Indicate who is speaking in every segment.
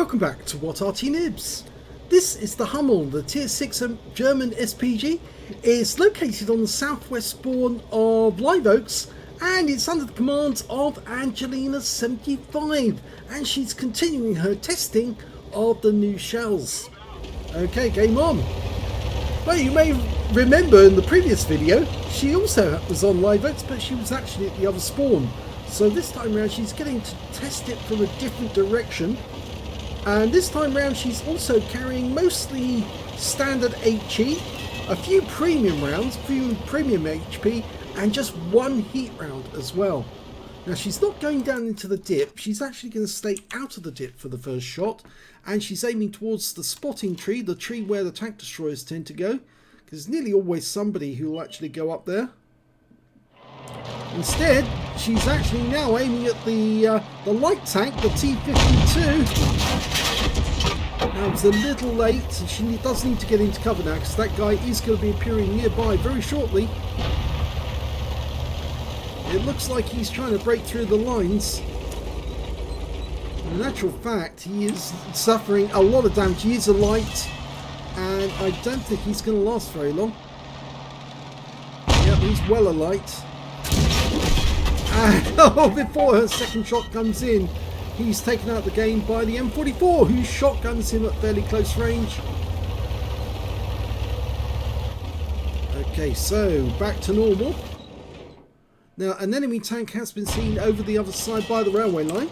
Speaker 1: Welcome back to What Arty Noobs. This is the Hummel, the Tier 6 German SPG. It's located on the southwest spawn of Live Oaks and it's under the command of Angelina75, and she's continuing her testing of the new shells. Okay, game on. Well, you may remember in the previous video she also was on Live Oaks, but she was actually at the other spawn. So this time around she's getting to test it from a different direction. And this time round she's also carrying mostly standard HE, a few premium rounds, premium HP, and just one heat round as well. Now she's not going down into the dip, she's actually going to stay out of the dip for the first shot, and she's aiming towards the spotting tree, the tree where the tank destroyers tend to go, because there's nearly always somebody who will actually go up there. Instead, she's actually now aiming at the light tank, the T-52. Now it's a little late, and she does need to get into cover now, because that guy is going to be appearing nearby very shortly. It looks like he's trying to break through the lines. In actual fact, he is suffering a lot of damage. He is a light, and I don't think he's going to last very long. Yep, he's well a light. And before her second shot comes in, he's taken out the game by the M44, who shotguns him at fairly close range. Okay, so back to normal. Now, an enemy tank has been seen over the other side by the railway line.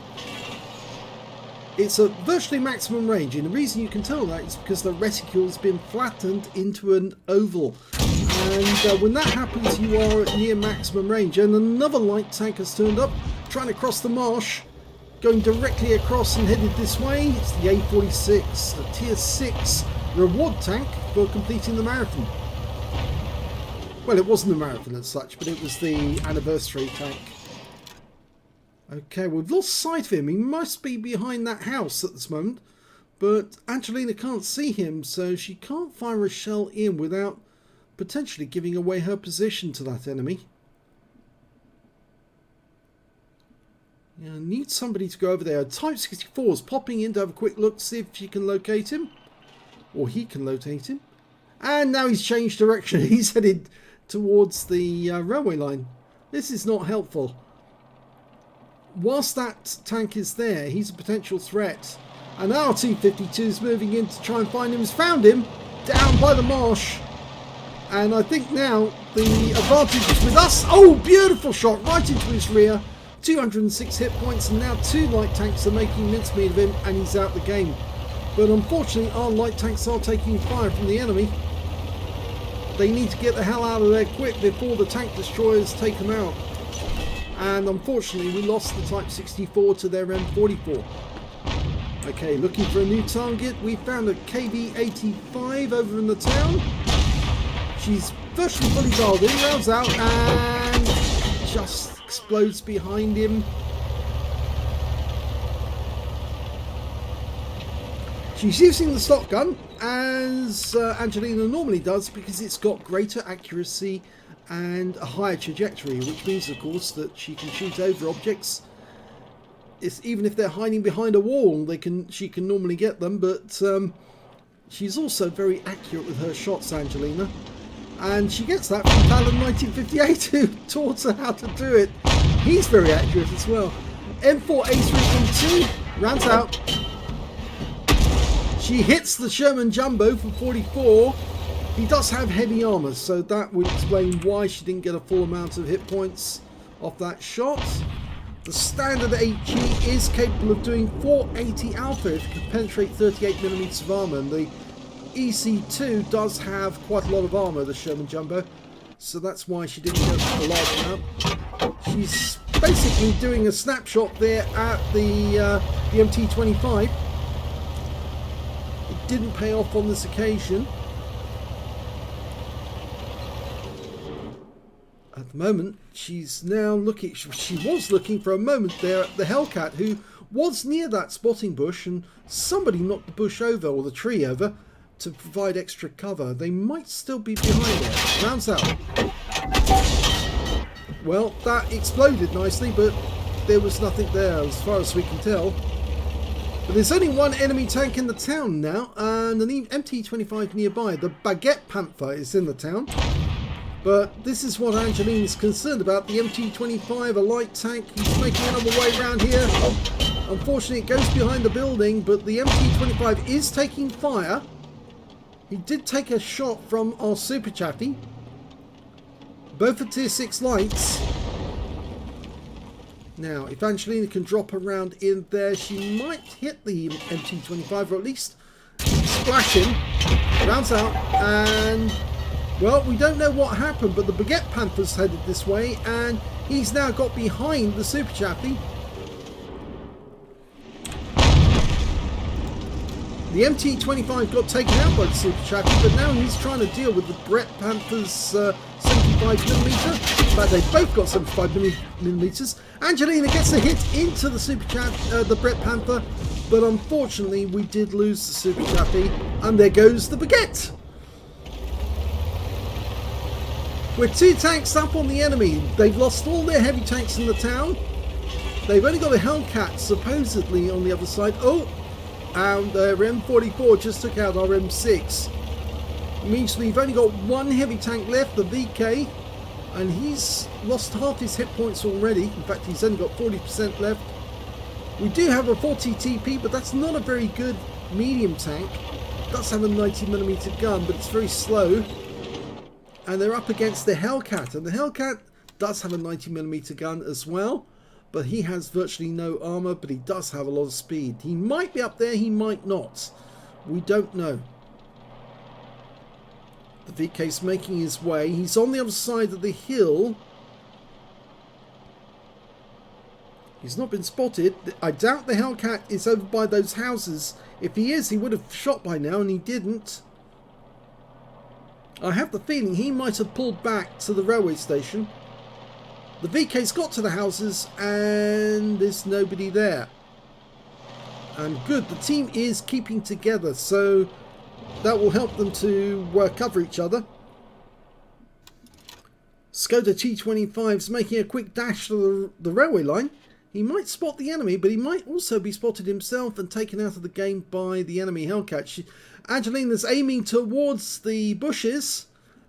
Speaker 1: It's a virtually maximum range, and the reason you can tell that is because the reticule has been flattened into an oval. And when that happens, you are at near maximum range. And another light tank has turned up, trying to cross the marsh, going directly across and headed this way. It's the A46, the Tier 6 reward tank for completing the marathon. Well, it wasn't a marathon as such, but it was the anniversary tank. Okay, we've lost sight of him. He must be behind that house at this moment. But Angelina can't see him, so she can't fire a shell in without potentially giving away her position to that enemy. Yeah, I need somebody to go over there. Type 64 is popping in to have a quick look, see if she can locate him. Or he can locate him. And now he's changed direction. He's headed towards the railway line. This is not helpful. Whilst that tank is there, he's a potential threat. And our T-52 is moving in to try and find him. Has found him down by the marsh. And I think now the advantage is with us. Oh, beautiful shot right into his rear. 206 hit points, and now two light tanks are making mincemeat of him, and he's out the game. But unfortunately, our light tanks are taking fire from the enemy. They need to get the hell out of there quick before the tank destroyers take them out. And unfortunately, we lost the Type 64 to their M44. Okay, looking for a new target. We found a KV-85 over in the town. She's virtually fully dialed in, rounds out, and just explodes behind him. She's using the shotgun as Angelina normally does, because it's got greater accuracy and a higher trajectory, which means of course that she can shoot over objects. Even if they're hiding behind a wall, she can normally get them, but she's also very accurate with her shots, Angelina. And she gets that from Talon 1958, who taught her how to do it. He's very accurate as well. M4A3E2 rounds out. She hits the Sherman Jumbo for 44. He does have heavy armour, so that would explain why she didn't get a full amount of hit points off that shot. The standard HE is capable of doing 480 alpha if it can penetrate 38mm of armour, and the EC2 does have quite a lot of armour, the Sherman Jumbo, so that's why she didn't get a large amount. She's basically doing a snapshot there at the MT-25. It didn't pay off on this occasion. At the moment, she's now looking. She was looking for a moment there at the Hellcat, who was near that spotting bush, and somebody knocked the bush over, or the tree over, to provide extra cover. They might still be behind it. Rounds out. Well, that exploded nicely, but there was nothing there as far as we can tell. But there's only one enemy tank in the town now, and an MT-25 nearby. The Baguette Panther is in the town. But this is what Angelina is concerned about. The MT-25, a light tank. He's making another way around here. Unfortunately, it goes behind the building, but the MT-25 is taking fire. He did take a shot from our Super Chappy. Both are tier 6 lights. Now, if Angelina can drop around in there, she might hit the MT-25, or at least splash him. Rounds out, and, well, we don't know what happened, but the Baguette Panther's headed this way, and he's now got behind the Super Chappy. The MT-25 got taken out by the Super Chappy, but now he's trying to deal with the Baguette Panther's 75mm. In fact, they've both got 75mm. Angelina gets a hit into the the Baguette Panther, but unfortunately we did lose the Super Chappy, and there goes the Baguette. We're 2 tanks up on the enemy. They've lost all their heavy tanks in the town. They've only got a Hellcat supposedly on the other side. Oh! And their M44 just took out our M6. It means we've only got one heavy tank left, the VK, and he's lost half his hit points already. In fact, he's only got 40% left. We do have a 40 TP, but that's not a very good medium tank. It does have a 90mm gun, but it's very slow. And they're up against the Hellcat, and the Hellcat does have a 90mm gun as well. But he has virtually no armor, but he does have a lot of speed. He might be up there, he might not. We don't know. The VK's making his way. He's on the other side of the hill. He's not been spotted. I doubt the Hellcat is over by those houses. If he is, he would have shot by now, and he didn't. I have the feeling he might have pulled back to the railway station. The VK's got to the houses and there's nobody there. And good, the team is keeping together, so that will help them to cover each other. Skoda T25's making a quick dash to the railway line. He might spot the enemy, but he might also be spotted himself and taken out of the game by the enemy Hellcat. Angelina's aiming towards the bushes,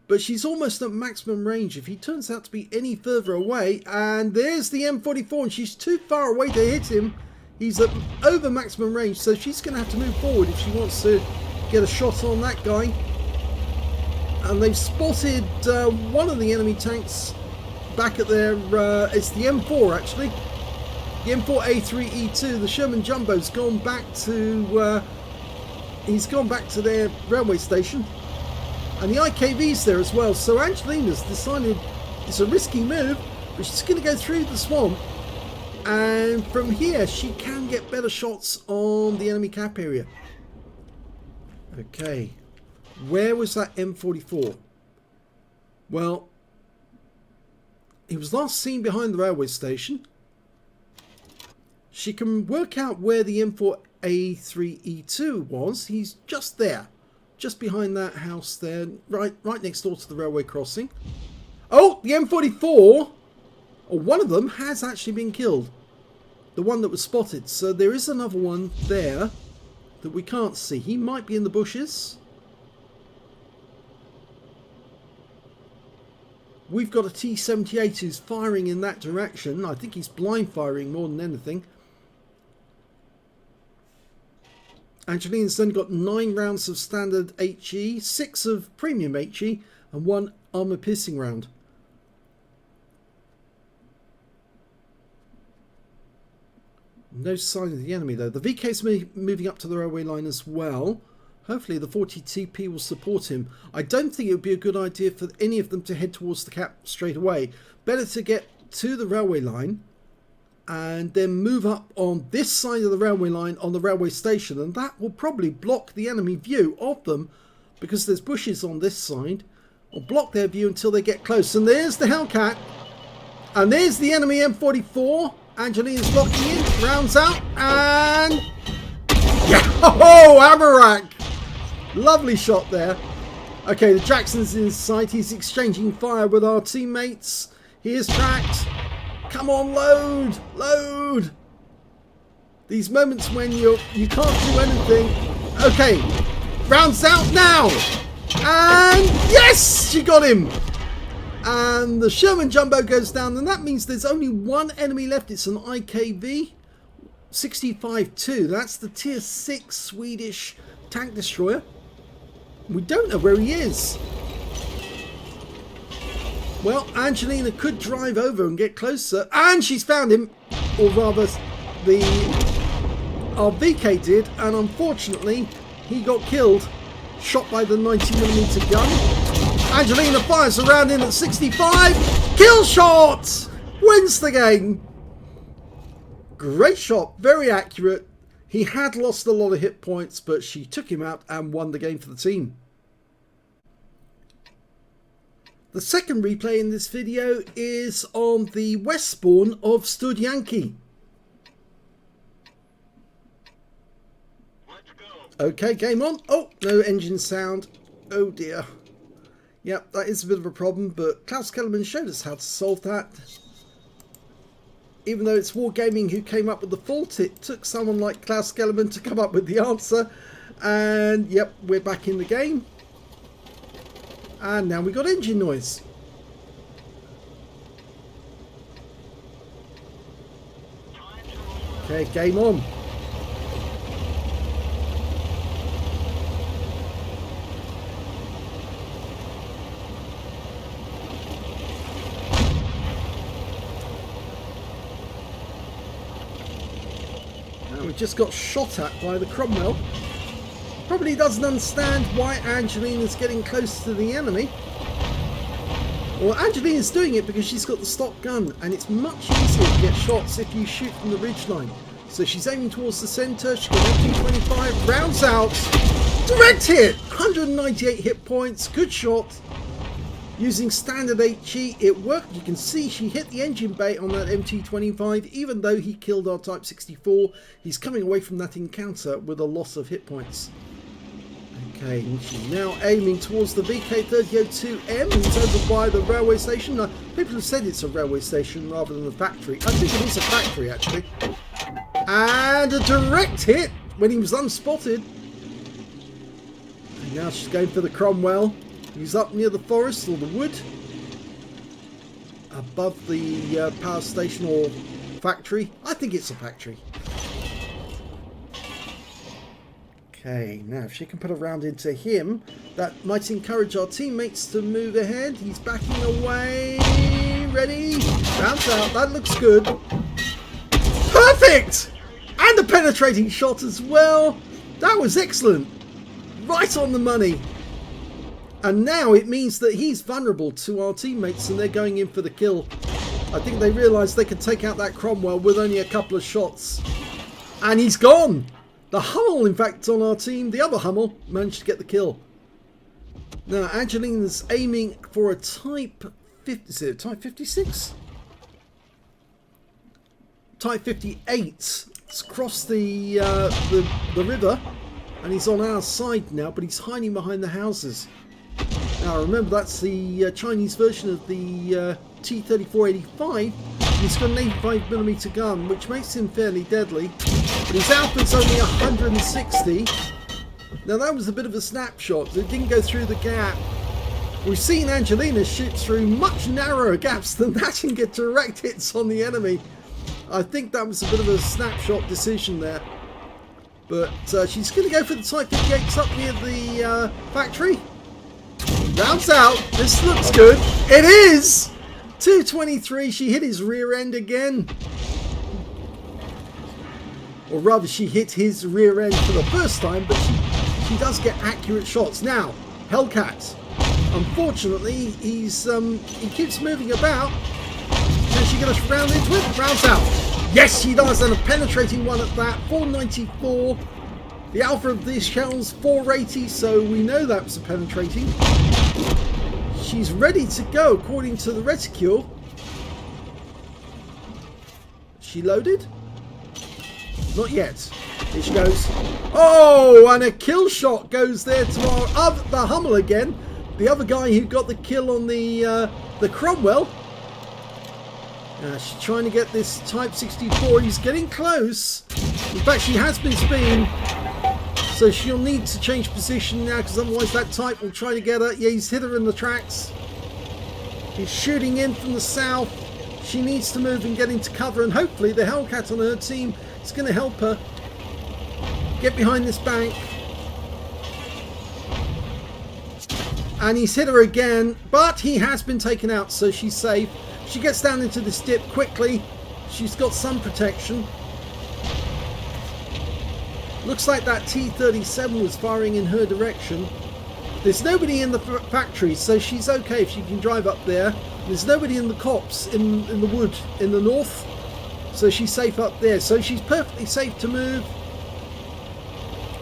Speaker 1: but she's almost at maximum range. If he turns out to be any further away, and there's the M44, and she's too far away to hit him. He's at over maximum range, so she's going to have to move forward if she wants to get a shot on that guy. And they've spotted one of the enemy tanks back at their, it's the M4 actually. The M4A3E2, the Sherman Jumbo's gone back to, he's gone back to their railway station. And the IKV's there as well, so Angelina's decided it's a risky move, but she's going to go through the swamp, and from here she can get better shots on the enemy cap area. Okay, where was that M44? Well, he was last seen behind the railway station. She can work out where the M4A3E2 was. He's just there. Just behind that house there, right next door to the railway crossing. Oh, the M44, or one of them, has actually been killed. The one that was spotted. So there is another one there that we can't see. He might be in the bushes. We've got a T-78 who's firing in that direction. I think he's blind firing more than anything. Angelina's only got 9 rounds of standard HE, 6 of premium HE, and 1 armor piercing round. No sign of the enemy though. The VK's moving up to the railway line as well. Hopefully the 40 TP will support him. I don't think it would be a good idea for any of them to head towards the cap straight away. Better to get to the railway line and then move up on this side of the railway line on the railway station, and that will probably block the enemy view of them because there's bushes on this side, or block their view until they get close. And there's the Hellcat, and there's the enemy M44. Angelina's locking in, rounds out, and oh, Amarak! Lovely shot there. Okay, the Jackson's in sight. He's exchanging fire with our teammates. He is tracked. Come on, load! Load! These moments when you can't do anything. Okay, rounds out now. And yes, she got him. And the Sherman Jumbo goes down, and that means there's only one enemy left. It's an IKV 65-2. That's the tier 6 Swedish tank destroyer. We don't know where he is. Well, Angelina could drive over and get closer, and she's found him, or rather the RVK did, and unfortunately he got killed, shot by the 90mm gun. Angelina fires around in at 65. Kill shot! Wins the game. Great shot, very accurate. He had lost a lot of hit points, but she took him out and won the game for the team. The second replay in this video is on the west spawn of Stuszianki. Okay, game on. Oh, no engine sound. Oh dear. Yep, that is a bit of a problem, but Klaus Kellerman showed us how to solve that. Even though it's Wargaming who came up with the fault, it took someone like Klaus Kellerman to come up with the answer. And yep, we're back in the game. And now we got engine noise. Okay, game on. We just got shot at by the Cromwell. Probably doesn't understand why Angelina's getting close to the enemy. Well, Angelina's doing it because she's got the stock gun, and it's much easier to get shots if you shoot from the ridgeline. So she's aiming towards the centre. She's got MT25, rounds out, direct hit, 198 hit points, good shot. Using standard HE, it worked. You can see she hit the engine bay on that MT25, even though he killed our Type 64. He's coming away from that encounter with a loss of hit points. Okay, and she's now aiming towards the VK3002M, who's over by the railway station. Now, people have said it's a railway station rather than a factory. I think it is a factory, actually. And a direct hit when he was unspotted. And now she's going for the Cromwell. He's up near the forest or the wood, above the power station or factory. I think it's a factory. Okay, now if she can put a round into him, that might encourage our teammates to move ahead. He's backing away. Ready? Rounds out. That looks good. Perfect! And a penetrating shot as well. That was excellent. Right on the money. And now it means that he's vulnerable to our teammates and they're going in for the kill. I think they realised they could take out that Cromwell with only a couple of shots. And he's gone! The Hummel, in fact, on our team, the other Hummel, managed to get the kill. Now, Angelina's aiming for a Type 50... Is it a Type 56? Type 58. It's crossed the river. And he's on our side now, but he's hiding behind the houses. Now remember, that's the Chinese version of the T-3485. He's got an 85mm gun, which makes him fairly deadly. But his output's only 160. Now that was a bit of a snapshot. It didn't go through the gap. We've seen Angelina shoot through much narrower gaps than that and get direct hits on the enemy. I think that was a bit of a snapshot decision there. But she's going to go for the Type 58 up near the factory. Rounds out. This looks good. It is! 223. She hit his rear end again. Or rather, she hit his rear end for the first time, but she does get accurate shots. Now, Hellcat. Unfortunately, he keeps moving about. Can she get us round into it? Rounds out. Yes, she does, and a penetrating one at that. 494. The alpha of these shells, 480, so we know that was a penetrating. She's ready to go, according to the reticule. She loaded? Not yet. Here she goes. Oh, and a kill shot goes there to the Hummel again. The other guy who got the kill on the Cromwell. She's trying to get this Type 64. He's getting close. In fact, she has been spinning, so she'll need to change position now, because otherwise that type will try to get her. Yeah, he's hit her in the tracks. He's shooting in from the south. She needs to move and get into cover, and hopefully the Hellcat on her team is going to help her get behind this bank. And he's hit her again, but he has been taken out, so she's safe. She gets down into this dip quickly. She's got some protection. Looks like that T-37 was firing in her direction. There's nobody in the factory, so she's okay if she can drive up there. There's nobody in the copse in the wood in the north, so she's safe up there. So she's perfectly safe to move,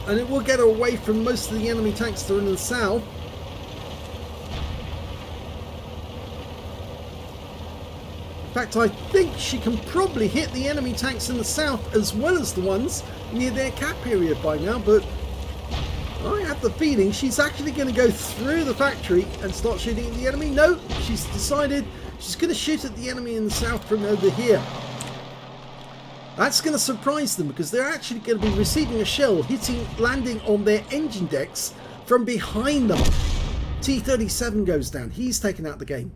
Speaker 1: and it will get her away from most of the enemy tanks that are in the south. In fact, I think she can probably hit the enemy tanks in the south as well as the ones near their cap area by now, but I have the feeling she's actually going to go through the factory and start shooting at the enemy. No, she's decided she's going to shoot at the enemy in the south from over here. That's going to surprise them, because they're actually going to be receiving a shell landing on their engine decks from behind them. T-37 goes down. He's taken out the game.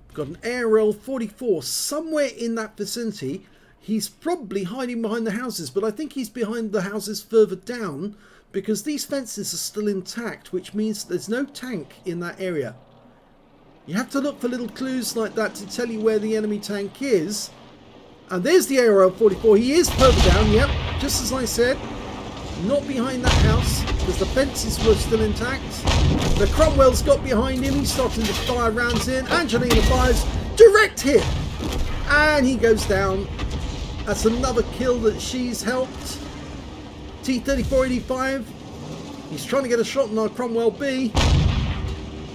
Speaker 1: We've got an ARL-44 somewhere in that vicinity. He's probably hiding behind the houses, but I think he's behind the houses further down, because these fences are still intact, which means there's no tank in that area. You have to look for little clues like that to tell you where the enemy tank is. And there's the ARL-44. He is further down, yep, just as I said. Not behind that house, because the fences were still intact. The Cromwell's got behind him. He's starting to fire rounds in. Angelina fires. Direct hit. And he goes down. That's another kill that she's helped. T-3485. He's trying to get a shot on our Cromwell B.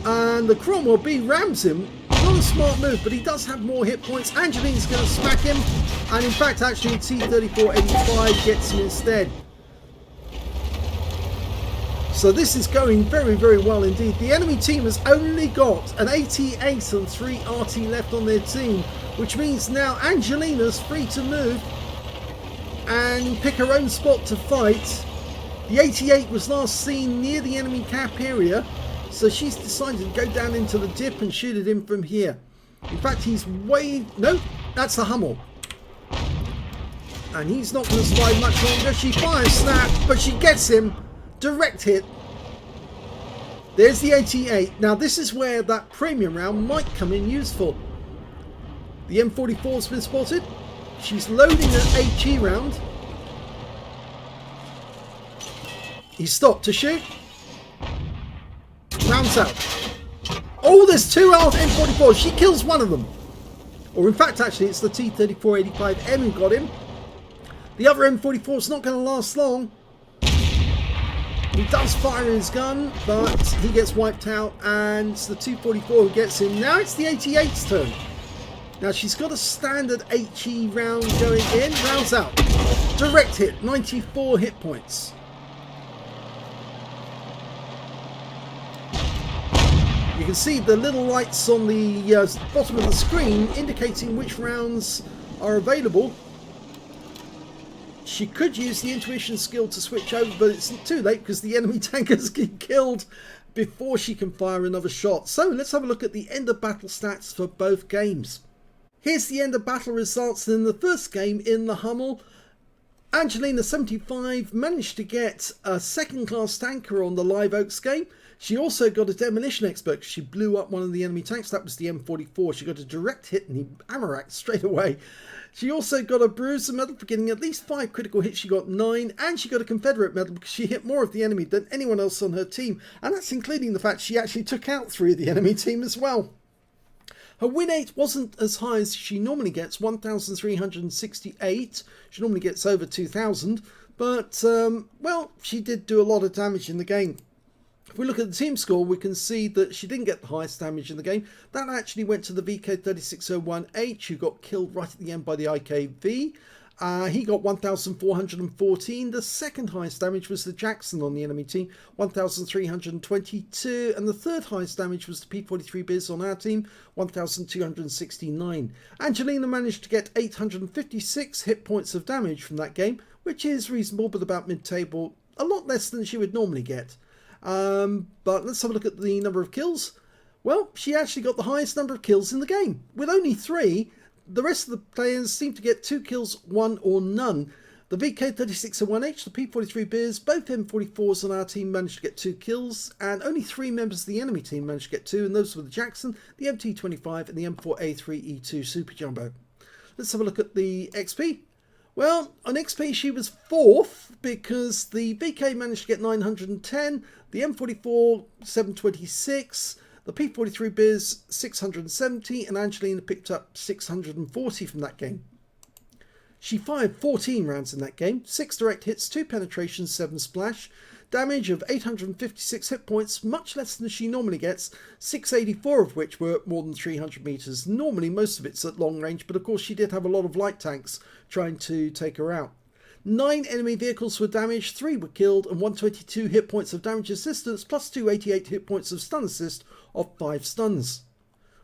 Speaker 1: And the Cromwell B rams him. Not a smart move, but he does have more hit points. Angelina's going to smack him. And in fact, actually, T-3485 gets him instead. So this is going very, very well indeed. The enemy team has only got an 88 and 3 Arty left on their team, which means now Angelina's free to move and pick her own spot to fight. The 88 was last seen near the enemy cap area, so she's decided to go down into the dip and shoot at him from here. In fact, he's way... No, that's the Hummel. And he's not going to survive much longer. She fires snap, but she gets him. Direct hit. There's the 88. Now this is where that premium round might come in useful. The M44 has been spotted. She's loading an HE round. He's stopped to shoot. Rounds out. Oh, there's two M44s. She kills one of them. Or in fact, actually, it's the T-3485M who got him. The other M44 is not going to last long. He does fire his gun, but he gets wiped out, and it's the 244 who gets him. Now it's the 88's turn. Now she's got a standard HE round going in. Rounds out. Direct hit. 94 hit points. You can see the little lights on the bottom of the screen indicating which rounds are available. She could use the intuition skill to switch over, but it's too late because the enemy tankers get killed before she can fire another shot. So let's have a look at the end of battle stats for both games. Here's the end of battle results. In the first game in the Hummel, Angelina75 managed to get a second class tanker on the live Oaks game. She also got a demolition expert. She blew up one of the enemy tanks. That was the M44. She got a direct hit and he ammo-racked straight away. She also got a bruiser medal for getting at least 5 critical hits. She got 9, and she got a Confederate medal because she hit more of the enemy than anyone else on her team. And that's including the fact she actually took out 3 of the enemy team as well. Her win rate wasn't as high as she normally gets, 1,368. She normally gets over 2,000. But, well, she did do a lot of damage in the game. If we look at the team score, we can see that she didn't get the highest damage in the game. That actually went to the VK3601H, who got killed right at the end by the IKV. He got 1,414. The second highest damage was the Jackson on the enemy team, 1,322. And the third highest damage was the P43 Biz on our team, 1,269. Angelina managed to get 856 hit points of damage from that game, which is reasonable, but about mid-table. A lot less than she would normally get. But let's have a look at the number of kills. Well, she actually got the highest number of kills in the game. With only 3, the rest of the players seem to get 2 kills, 1 or none. The VK3601H, the P43 Beers, both M44s on our team managed to get 2 kills, and only 3 members of the enemy team managed to get 2, and those were the Jackson, the MT25, and the M4A3E2 Super Jumbo. Let's have a look at the XP. Well, on XP she was 4th because the VK managed to get 910, the M44 726, the P43 Biz 670, and Angelina picked up 640 from that game. She fired 14 rounds in that game, 6 direct hits, 2 penetrations, 7 splash, damage of 856 hit points, much less than she normally gets, 684 of which were more than 300 meters. Normally most of it's at long range, but of course she did have a lot of light tanks trying to take her out. 9 enemy vehicles were damaged, 3 were killed, and 122 hit points of damage assistance, plus 288 hit points of stun assist of 5 stuns.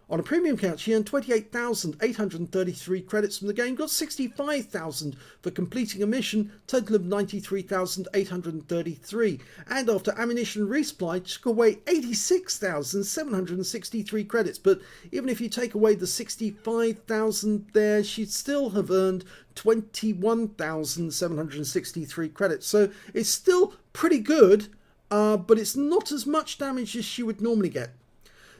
Speaker 1: On a premium count, she earned 28,833 credits from the game, got 65,000 for completing a mission, total of 93,833, and after ammunition resupply, took away 86,763 credits. But even if you take away the 65,000 there, she'd still have earned 21,763 credits. So it's still pretty good, but it's not as much damage as she would normally get.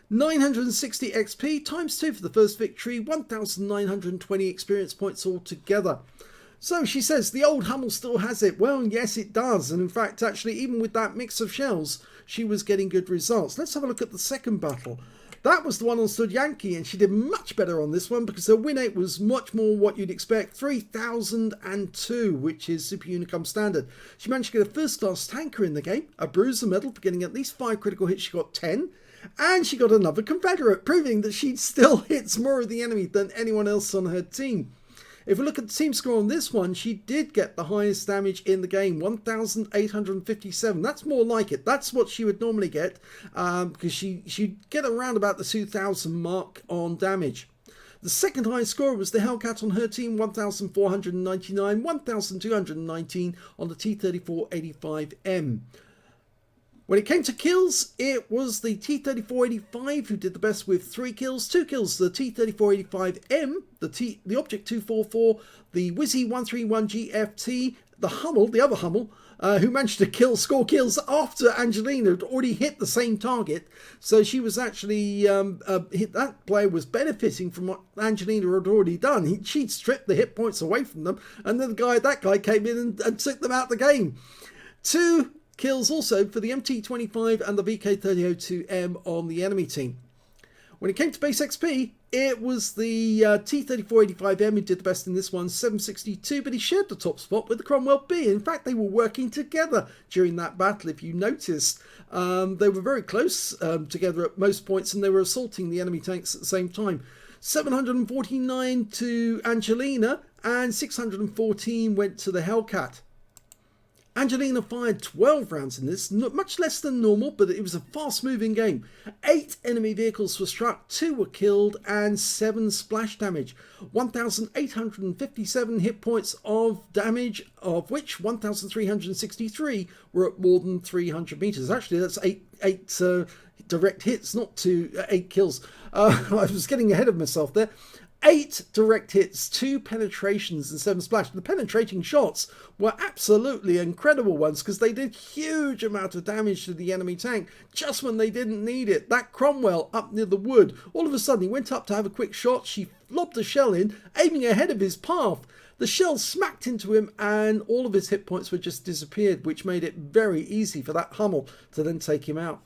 Speaker 1: 960 XP times 2 for the first victory, 1,920 experience points altogether. So she says the old Hummel still has it. Well, yes, it does. And in fact, actually, even with that mix of shells, she was getting good results. Let's have a look at the second battle. That was the one on Stuszianki, and she did much better on this one because her win rate was much more what you'd expect, 3,002, which is Super Unicum standard. She managed to get a first-class tanker in the game, a bruiser medal for getting at least 5 critical hits. She got 10. And she got another Confederate, proving that she still hits more of the enemy than anyone else on her team. If we look at the team score on this one, she did get the highest damage in the game, 1,857. That's more like it. That's what she would normally get, because she'd get around about the 2,000 mark on damage. The second highest score was the Hellcat on her team, 1,499, 1,219 on the T-3485M. When it came to kills, it was the T-3485 who did the best with 3 kills. 2 kills, the T-3485M, the Object 244, the Wizzy 131GFT, the Hummel, the other Hummel, who managed to score kills after Angelina had already hit the same target. So she was actually, that player was benefiting from what Angelina had already done. She'd stripped the hit points away from them, and then that guy came in and took them out the game. 2 kills also for the MT25 and the VK3002M on the enemy team. When it came to base XP, it was the T-3485M who did the best in this one, 762, but he shared the top spot with the Cromwell B. In fact, they were working together during that battle, if you noticed. They were very close together at most points, and they were assaulting the enemy tanks at the same time. 749 to Angelina, and 614 went to the Hellcat. Angelina fired 12 rounds in this, much less than normal, but it was a fast-moving game. 8 enemy vehicles were struck, 2 were killed, and 7 splash damage. 1,857 hit points of damage, of which 1,363 were at more than 300 meters. Actually, that's 8 direct hits, not 8 kills. I was getting ahead of myself there. 8 direct hits, 2 penetrations, and 7 splash. The penetrating shots were absolutely incredible ones because they did huge amount of damage to the enemy tank just when they didn't need it. That Cromwell up near the wood, all of a sudden he went up to have a quick shot. She lobbed a shell in, aiming ahead of his path. The shell smacked into him and all of his hit points were just disappeared, which made it very easy for that Hummel to then take him out.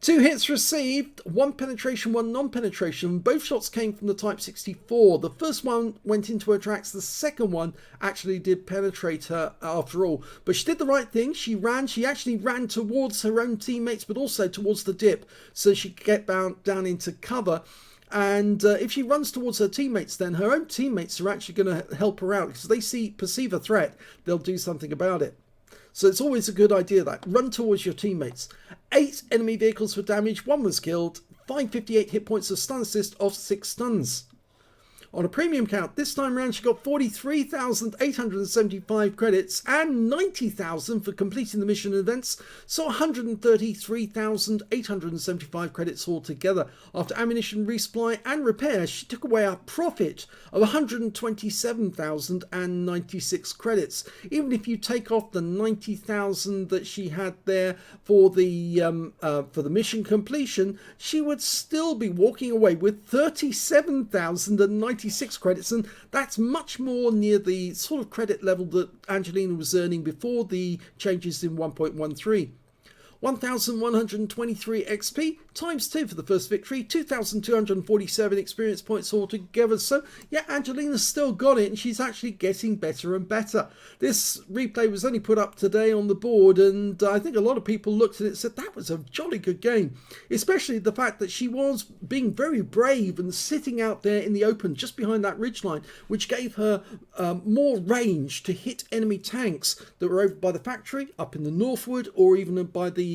Speaker 1: 2 hits received, 1 penetration, 1 non-penetration. Both shots came from the Type 64. The first one went into her tracks. The second one actually did penetrate her after all. But she did the right thing. She actually ran towards her own teammates, but also towards the dip, so she could get down into cover. And if she runs towards her teammates, then her own teammates are actually going to help her out because they perceive a threat. They'll do something about it. So it's always a good idea that run towards your teammates. 8 enemy vehicles were damaged, 1 was killed, 558 hit points of stun assist off 6 stuns. On a premium count, this time around she got 43,875 credits and 90,000 for completing the mission events, so 133,875 credits altogether. After ammunition resupply and repair, she took away a profit of 127,096 credits. Even if you take off the 90,000 that she had there for the mission completion, she would still be walking away with 37,096 credits, and that's much more near the sort of credit level that Angelina was earning before the changes in 1.13. 1,123 XP times 2 for the first victory, 2,247 experience points altogether. So yeah, Angelina's still got it, and she's actually getting better and better. This replay was only put up today on the board, and I think a lot of people looked at it and said that was a jolly good game, especially the fact that she was being very brave and sitting out there in the open just behind that ridgeline, which gave her more range to hit enemy tanks that were over by the factory up in the northward, or even by the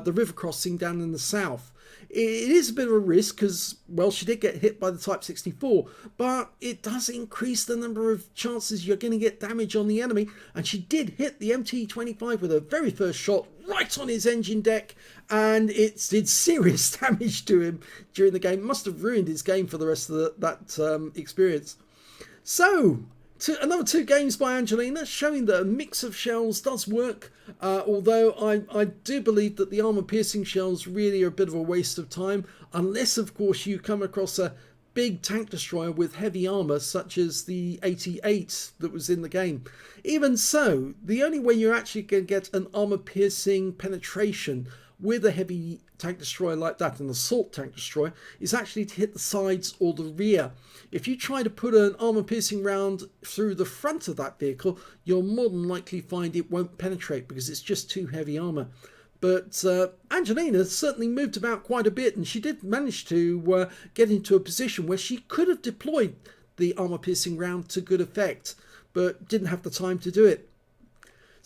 Speaker 1: river crossing down in the south. It is a bit of a risk because, well, she did get hit by the Type 64, but it does increase the number of chances you're going to get damage on the enemy, and she did hit the MT-25 with her very first shot right on his engine deck, and it did serious damage to him during the game. Must have ruined his game for the rest of that experience. So, another 2 games by Angelina, showing that a mix of shells does work, although I do believe that the armor-piercing shells really are a bit of a waste of time, unless, of course, you come across a big tank destroyer with heavy armor, such as the 88 that was in the game. Even so, the only way you're actually going to get an armor-piercing penetration with a heavy tank destroyer like that, an assault tank destroyer, is actually to hit the sides or the rear. If you try to put an armor-piercing round through the front of that vehicle, you'll more than likely find it won't penetrate because it's just too heavy armor. But Angelina certainly moved about quite a bit, and she did manage to get into a position where she could have deployed the armor-piercing round to good effect, but didn't have the time to do it.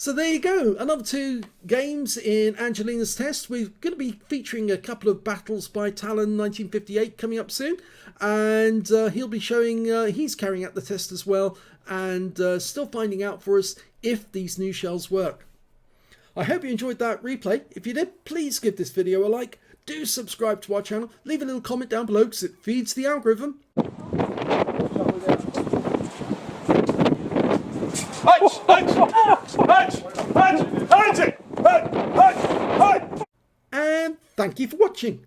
Speaker 1: So there you go, another 2 games in Angelina's test. We're going to be featuring a couple of battles by Talon 1958 coming up soon, and he'll be showing he's carrying out the test as well, and still finding out for us if these new shells work. I hope you enjoyed that replay. If you did, please give this video a like, do subscribe to our channel, leave a little comment down below because it feeds the algorithm. And thank you for watching.